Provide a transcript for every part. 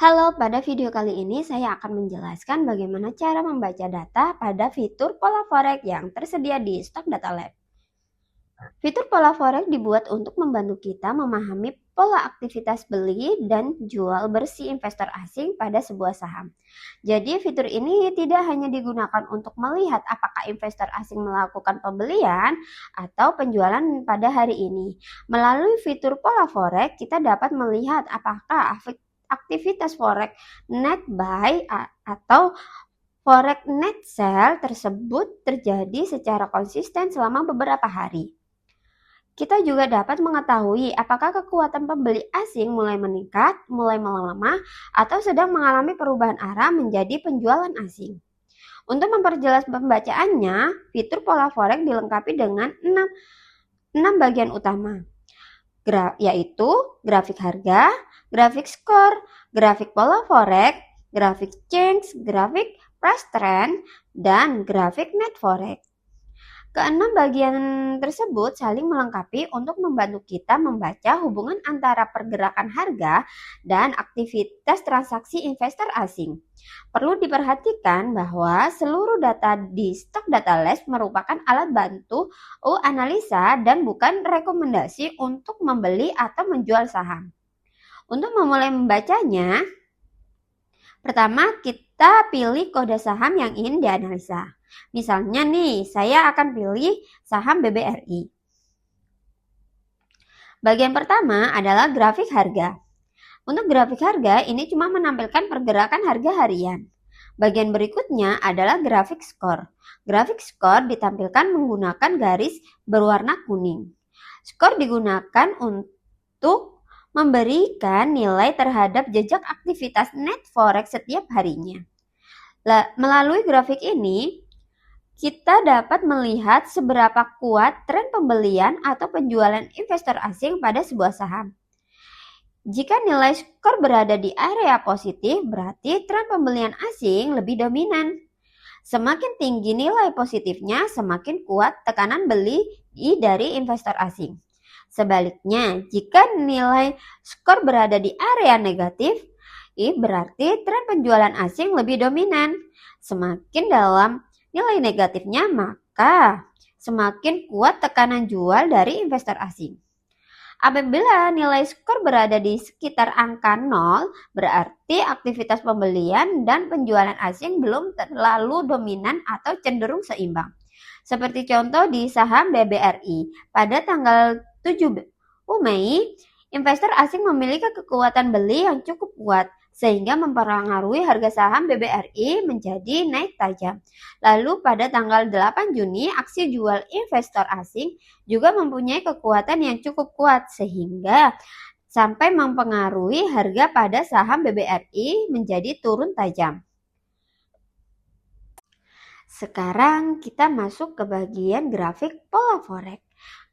Halo, pada video kali ini saya akan menjelaskan bagaimana cara membaca data pada fitur pola forex yang tersedia di Stock Data Lab. Fitur pola forex dibuat untuk membantu kita memahami pola aktivitas beli dan jual bersih investor asing pada sebuah saham. Jadi fitur ini tidak hanya digunakan untuk melihat apakah investor asing melakukan pembelian atau penjualan pada hari ini. Melalui fitur pola forex, kita dapat melihat apakah aktivitas forex net buy atau forex net sell tersebut terjadi secara konsisten selama beberapa hari. Kita juga dapat mengetahui apakah kekuatan pembeli asing mulai meningkat, mulai melemah, atau sedang mengalami perubahan arah menjadi penjualan asing. Untuk memperjelas pembacaannya, fitur pola forex dilengkapi dengan 6 bagian utama, yaitu grafik harga, grafik skor, grafik pola forex, grafik change, grafik price trend, dan grafik net forex. Keenam bagian tersebut saling melengkapi untuk membantu kita membaca hubungan antara pergerakan harga dan aktivitas transaksi investor asing. Perlu diperhatikan bahwa seluruh data di Stock Data Lab merupakan alat bantu analisa dan bukan rekomendasi untuk membeli atau menjual saham. Untuk memulai membacanya, pertama kita pilih kode saham yang ingin dianalisa. Misalnya nih, saya akan pilih saham BBRI. Bagian pertama adalah grafik harga. Untuk grafik harga, ini cuma menampilkan pergerakan harga harian. Bagian berikutnya adalah grafik skor. Grafik skor ditampilkan menggunakan garis berwarna kuning. Skor digunakan untuk memberikan nilai terhadap jejak aktivitas net forex setiap harinya. Melalui grafik ini, kita dapat melihat seberapa kuat tren pembelian atau penjualan investor asing pada sebuah saham. Jika nilai skor berada di area positif, berarti tren pembelian asing lebih dominan. Semakin tinggi nilai positifnya, semakin kuat tekanan beli dari investor asing. Sebaliknya, jika nilai skor berada di area negatif, berarti tren penjualan asing lebih dominan. Semakin dalam nilai negatifnya, maka semakin kuat tekanan jual dari investor asing. Apabila nilai skor berada di sekitar angka 0, berarti aktivitas pembelian dan penjualan asing belum terlalu dominan atau cenderung seimbang. Seperti contoh di saham BBRI, pada tanggal 7 Mei, investor asing memiliki kekuatan beli yang cukup kuat, sehingga mempengaruhi harga saham BBRI menjadi naik tajam. Lalu pada tanggal 8 Juni, aksi jual investor asing juga mempunyai kekuatan yang cukup kuat sehingga sampai mempengaruhi harga pada saham BBRI menjadi turun tajam. Sekarang kita masuk ke bagian grafik pola forex.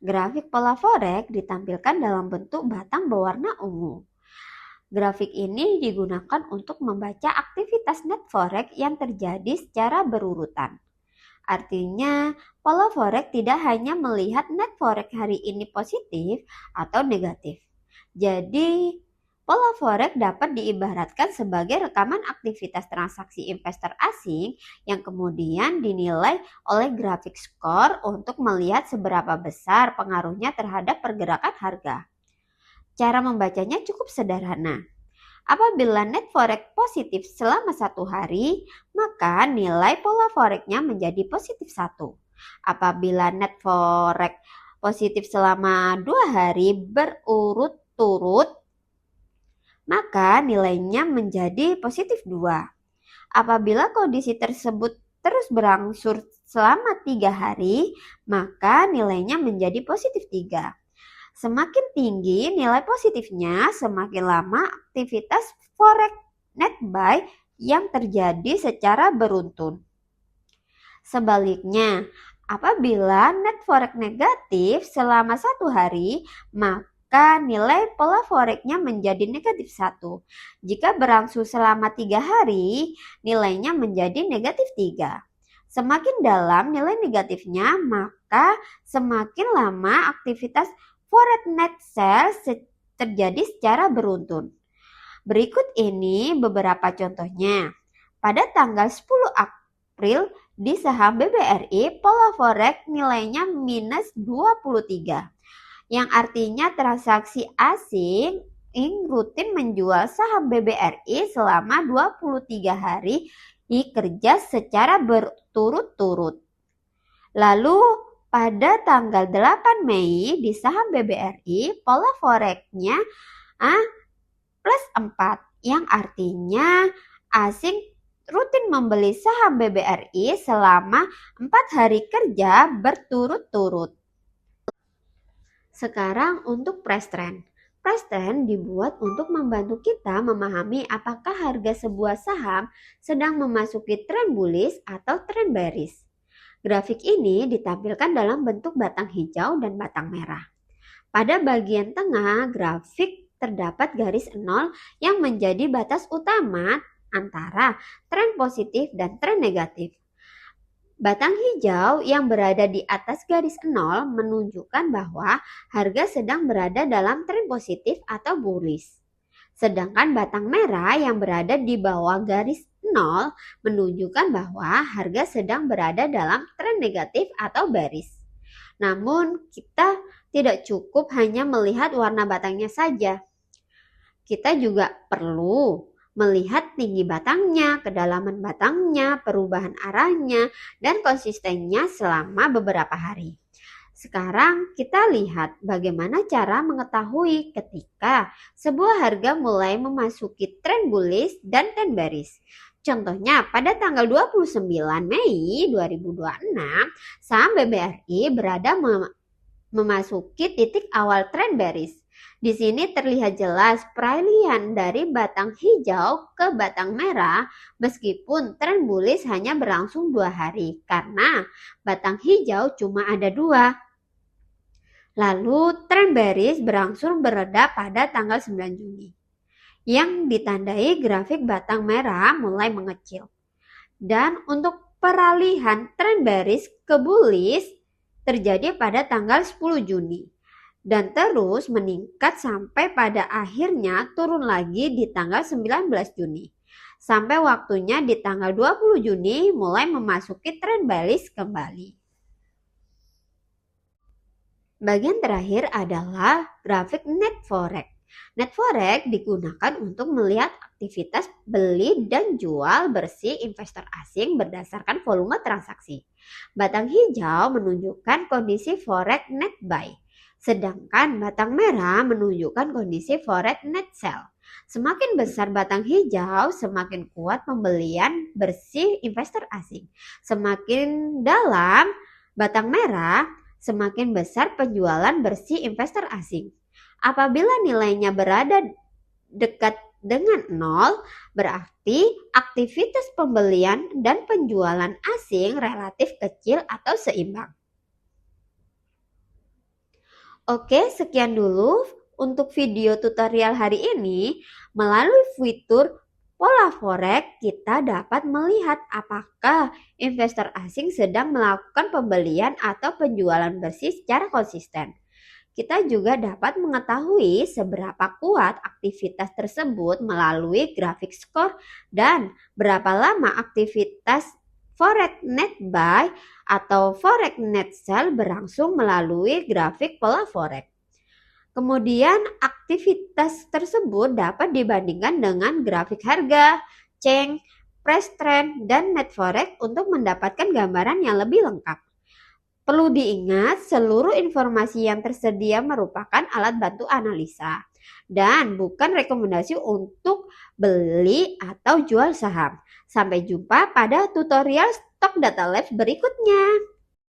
Grafik pola forex ditampilkan dalam bentuk batang berwarna ungu. Grafik ini digunakan untuk membaca aktivitas net forex yang terjadi secara berurutan. Artinya, pola forex tidak hanya melihat net forex hari ini positif atau negatif. Jadi, pola forex dapat diibaratkan sebagai rekaman aktivitas transaksi investor asing yang kemudian dinilai oleh grafik skor untuk melihat seberapa besar pengaruhnya terhadap pergerakan harga. Cara membacanya cukup sederhana. Apabila net forex positif selama 1 hari, maka nilai pola forex-nya menjadi positif 1. Apabila net forex positif selama 2 hari berurut-turut, maka nilainya menjadi positif 2. Apabila kondisi tersebut terus berangsur selama 3 hari, maka nilainya menjadi positif 3. Semakin tinggi nilai positifnya, semakin lama aktivitas forex net buy yang terjadi secara beruntun. Sebaliknya, apabila net forex negatif selama 1 hari, maka nilai pola forex-nya menjadi negatif 1. Jika berangsur selama 3 hari, nilainya menjadi negatif 3. Semakin dalam nilai negatifnya, maka semakin lama aktivitas forex net sell terjadi secara beruntun. Berikut ini beberapa contohnya. Pada tanggal 10 April di saham BBRI, Polaforex nilainya minus 23, yang artinya transaksi asing rutin menjual saham BBRI selama 23 hari kerja secara berturut-turut. Lalu pada tanggal 8 Mei di saham BBRI, Polaforex-nya plus 4, yang artinya asing rutin membeli saham BBRI selama 4 hari kerja berturut-turut. Sekarang untuk price trend. Price trend dibuat untuk membantu kita memahami apakah harga sebuah saham sedang memasuki tren bullish atau tren bearish. Grafik ini ditampilkan dalam bentuk batang hijau dan batang merah. Pada bagian tengah grafik terdapat garis 0 yang menjadi batas utama antara tren positif dan tren negatif. Batang hijau yang berada di atas garis 0 menunjukkan bahwa harga sedang berada dalam tren positif atau bullish. Sedangkan batang merah yang berada di bawah garis 0 menunjukkan bahwa harga sedang berada dalam tren negatif atau bearish. Namun kita tidak cukup hanya melihat warna batangnya saja. Kita juga perlu melihat tinggi batangnya, kedalaman batangnya, perubahan arahnya, dan konsistennya selama beberapa hari. Sekarang kita lihat bagaimana cara mengetahui ketika sebuah harga mulai memasuki tren bullish dan tren bearish. Contohnya pada tanggal 29 Mei 2026, saham BBRI berada memasuki titik awal tren bearish. Di sini terlihat jelas peralihan dari batang hijau ke batang merah meskipun tren bullish hanya berlangsung 2 hari karena batang hijau cuma ada 2. Lalu tren bearish berangsur bereda pada tanggal 9 Juni yang ditandai grafik batang merah mulai mengecil. Dan untuk peralihan tren bearish ke bullish terjadi pada tanggal 10 Juni. Dan terus meningkat sampai pada akhirnya turun lagi di tanggal 19 Juni. Sampai waktunya di tanggal 20 Juni mulai memasuki tren bullish kembali. Bagian terakhir adalah grafik net forex. Net forex digunakan untuk melihat aktivitas beli dan jual bersih investor asing berdasarkan volume transaksi. Batang hijau menunjukkan kondisi forex net buy. Sedangkan batang merah menunjukkan kondisi forex net sell. Semakin besar batang hijau, semakin kuat pembelian bersih investor asing. Semakin dalam batang merah, semakin besar penjualan bersih investor asing. Apabila nilainya berada dekat dengan 0, berarti aktivitas pembelian dan penjualan asing relatif kecil atau seimbang. Oke, sekian dulu untuk video tutorial hari ini. Melalui fitur Polaforex, kita dapat melihat apakah investor asing sedang melakukan pembelian atau penjualan bersih secara konsisten. Kita juga dapat mengetahui seberapa kuat aktivitas tersebut melalui grafik skor dan berapa lama aktivitas forex net buy atau forex net sell berlangsung melalui grafik Polaforex. Kemudian aktivitas tersebut dapat dibandingkan dengan grafik harga, change, price trend, dan net forex untuk mendapatkan gambaran yang lebih lengkap. Perlu diingat, seluruh informasi yang tersedia merupakan alat bantu analisa dan bukan rekomendasi untuk beli atau jual saham. Sampai jumpa pada tutorial Stock Data Labs berikutnya.